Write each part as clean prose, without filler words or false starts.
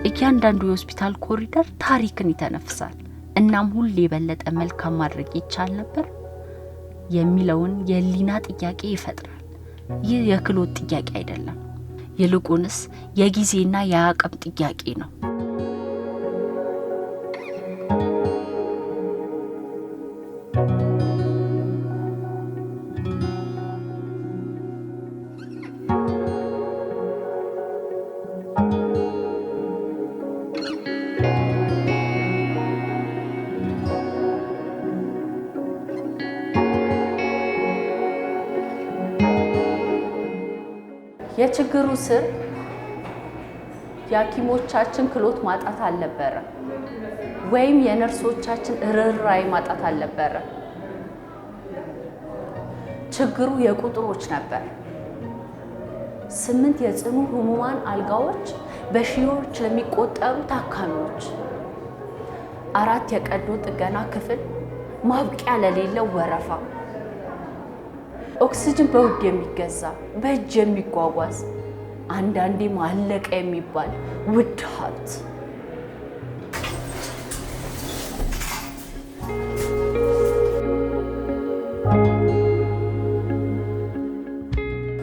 እያንዳንዱ የሆስፒታል ኮሪደር ታሪክን ይተነፍሳል። እናም ሁሌ የበለጠ መልካም ማድረግ ይቻል ነበር የሚለውን የህሊና ጥያቄ ይፈጥራል። ይህ የክህሎት ጥያቄ አይደለም፣ ይልቁንስ የጊዜና የአቅም ጥያቄ ነው። የችግሩ ስር የሐኪሞቻችን ክህሎት ማጣት አልነበረ ወይም የነርሶቻችን ርህራሄ ማጣት አልነበረ። ችግሩ የቁጥሮች ነበር። 8 የጽኑ ህሙማን አልጋዎች በሺዎች ለሚቆጠሩ ታካሚዎች፣ 4 የቀዶ ጥገና ክፍል ማብቂያ ለሌለው ወረፋ፣ ኦክሲጅን በውድ የሚገዛ በእጅ የሚጓጓዝ አንዳንዴም አለቀ የሚባል ውድ ሀብት።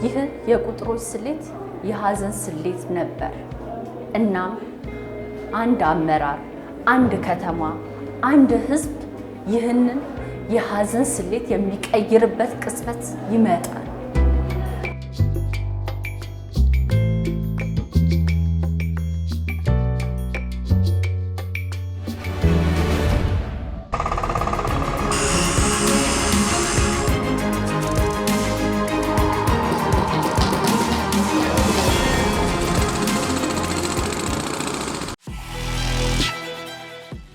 ይህ የቁጥሮች ስሌት የሀዘን ስሌት ነበር። እናም አንድ አመራር፣ አንድ ከተማ፣ አንድ ህዝብ ይህንን የሀዘን ስሌት የሚቀይርበት ቅጽበት ይመጣል።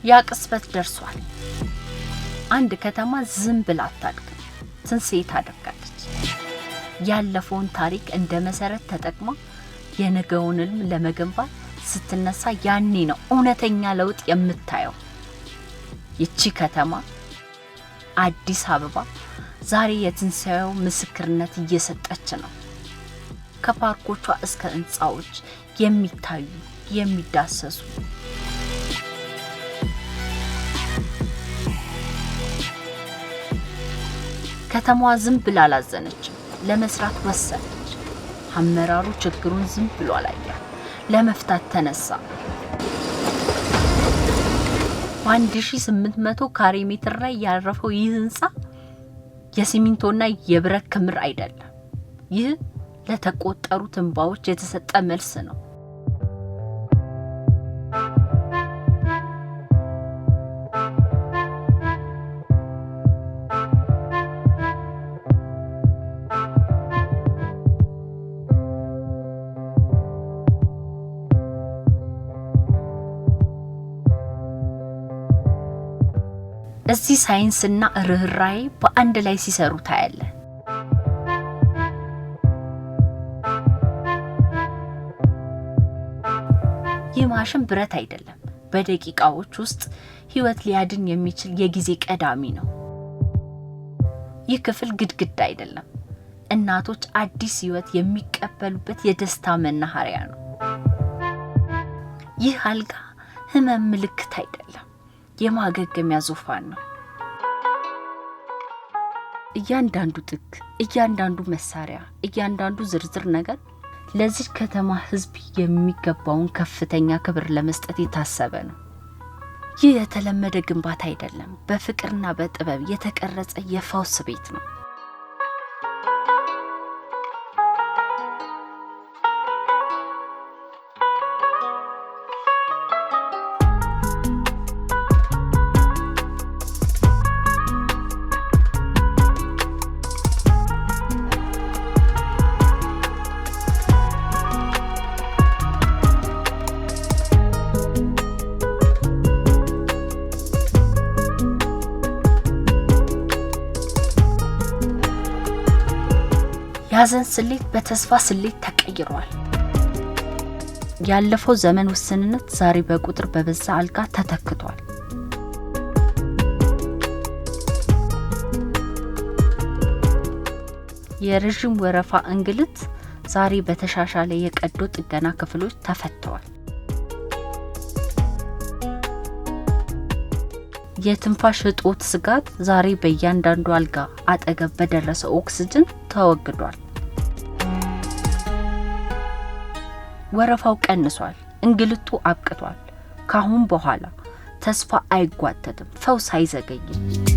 ያ ቅጽበት ደርሷል። አንድ ከተማ ዝም ብላ አታድግም፣ ትንሣኤ ታደርጋለች። ያለፈውን ታሪክ እንደ መሰረት ተጠቅማ የነገውን ህልም ለመገንባት ስትነሳ ያኔ ነው እውነተኛ ለውጥ የምታየው። ይቺ ከተማ አዲስ አበባ ዛሬ የትንሣኤው ምስክርነት እየሰጠች ነው። ከፓርኮቿ እስከ ህንፃዎች የሚታዩ የሚዳሰሱ ከተማዋ ዝም ብላ አላዘነችም፣ ለመስራት ወሰነች። አመራሩ ችግሩን ዝም ብሎ አላየም፣ ለመፍታት ተነሳ። 1800 ካሬ ሜትር ላይ ያረፈው ይህ ህንፃ የሲሚንቶና የብረት ክምር አይደለም። ይህ ለተቆጠሩ እንባዎች የተሰጠ መልስ ነው። እዚህ ሳይንስና ርህራሄ በአንድ ላይ ሲሰሩ ታያለ። ይህ ማሽን ብረት አይደለም፣ በደቂቃዎች ውስጥ ህይወት ሊያድን የሚችል የጊዜ ቀዳሚ ነው። ይህ ክፍል ግድግዳ አይደለም፣ እናቶች አዲስ ህይወት የሚቀበሉበት የደስታ መናኸሪያ ነው። ይህ አልጋ ህመም ምልክት አይደለም፣ የማገገሚያ ዙፋን ነው። እያንዳንዱ ጥግ፣ እያንዳንዱ መሳሪያ፣ እያንዳንዱ ዝርዝር ነገር ለዚህ ከተማ ህዝብ የሚገባውን ከፍተኛ ክብር ለመስጠት የታሰበ ነው። ይህ የተለመደ ግንባታ አይደለም፣ በፍቅርና በጥበብ የተቀረጸ የፈውስ ቤት ነው። የሀዘን ስሌት በተስፋ ስሌት ተቀይሯል። ያለፈው ዘመን ውስንነት ዛሬ በቁጥር በበዛ አልጋ ተተክቷል። የረጅም ወረፋ እንግልት ዛሬ በተሻሻለ የቀዶ ጥገና ክፍሎች ተፈተዋል። የትንፋሽ እጦት ስጋት ዛሬ በእያንዳንዱ አልጋ አጠገብ በደረሰ ኦክሲጅን ተወግዷል። ወረፋው ቀንሷል። እንግልቱ አብቅቷል። ካሁን በኋላ ተስፋ አይጓተትም፣ ፈውስ አይዘገይም።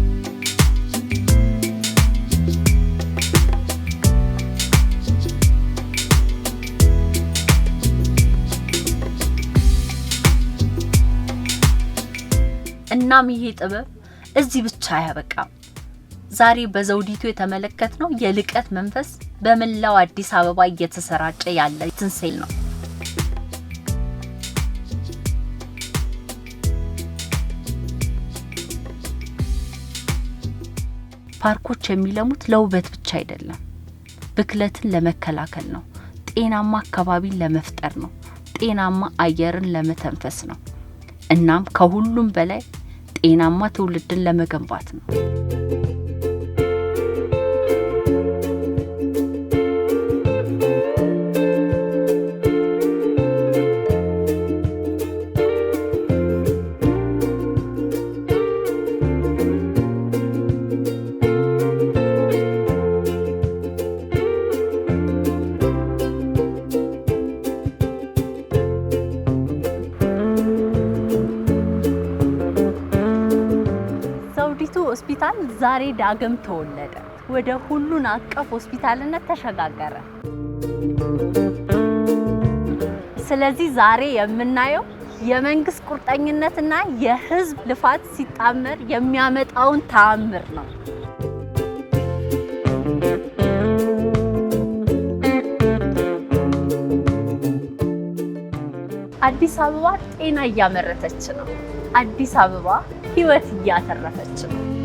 እናም ይሄ ጥበብ እዚህ ብቻ አያበቃም። ዛሬ በዘውዲቱ የተመለከትነው የልቀት መንፈስ በመላው አዲስ አበባ እየተሰራጨ ያለ ትንሳኤ ነው። ፓርኮች የሚለሙት ለውበት ብቻ አይደለም፣ ብክለትን ለመከላከል ነው። ጤናማ አካባቢን ለመፍጠር ነው። ጤናማ አየርን ለመተንፈስ ነው። እናም ከሁሉም በላይ ጤናማ ትውልድን ለመገንባት ነው። ሆስፒታል ዛሬ ዳግም ተወለደ፣ ወደ ሁሉን አቀፍ ሆስፒታልነት ተሸጋገረ። ስለዚህ ዛሬ የምናየው የመንግስት ቁርጠኝነትና የህዝብ ልፋት ሲጣመር የሚያመጣውን ተአምር ነው። አዲስ አበባ ጤና እያመረተች ነው። አዲስ አበባ ህይወት እያተረፈች ነው።